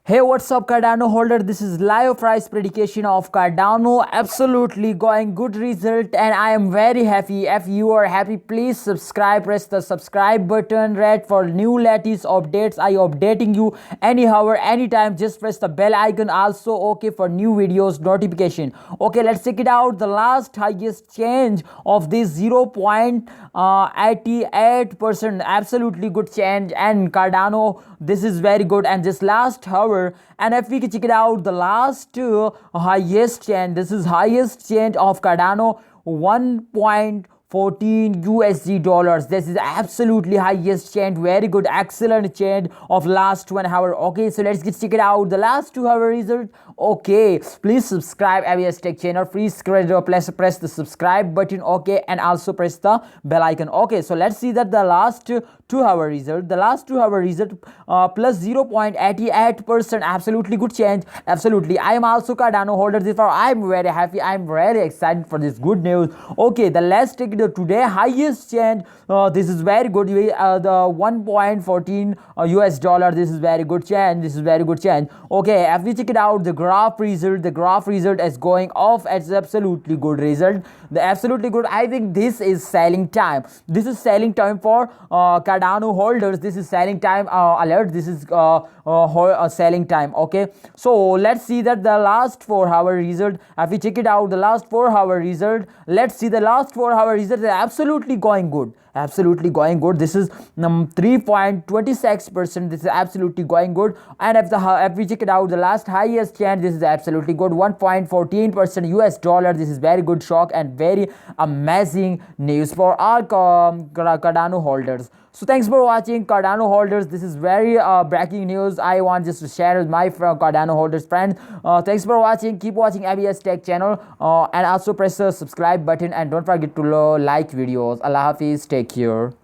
Hey, what's up, Cardano holder? This is live price predication of Cardano. Absolutely going good result, and I am very happy. If you are happy, please subscribe. Press the subscribe button. Right for new latest updates. I updating you anyhow or anytime. Just press the bell icon. Also, okay for new videos notification. Okay, let's check it out. The last highest change of this 0.88%. Absolutely good change, and Cardano. This is very good, and just last hour. And if we can check it out, the last highest change, this is highest change of Cardano, 1.14 USD dollars. This is absolutely highest change. Very good, excellent change of last 1 hour. Okay, so let's check it out. The last 2 hour result. Okay, please subscribe ABS Tech channel. Please press the subscribe button. Okay, and also press the bell icon. Okay, so let's see that the last 2 hour result. The last 2 hour result plus 0.88%. Absolutely good change. Absolutely, I am also Cardano holder. Therefore, I am very happy. I am very excited for this good news. Okay, the let's take the today highest change. This is very good. The 1.14 US dollar. This is very good change. This is very good change. Okay, if we check it out, the graph result is going off. It's absolutely good result. The absolutely good. I think this is selling time. This is selling time for Cardano holders. This is selling time alert. This is selling time. Okay, so let's see that the last 4 hour result. If we check it out, the last 4 hour result. Let's see the last 4 hour result is absolutely going good. Absolutely going good. This is 3.26%. This is absolutely going good. And if we check it out, the last highest change, this is absolutely good. 1.14% US dollar. This is very good shock and very amazing news for all Cardano holders. So thanks for watching, Cardano holders. This is very breaking news. I want just to share with my Cardano holders friends. Thanks for watching. Keep watching ABS Tech channel and also press the subscribe button and don't forget to like videos. Allah Hafiz. Take care.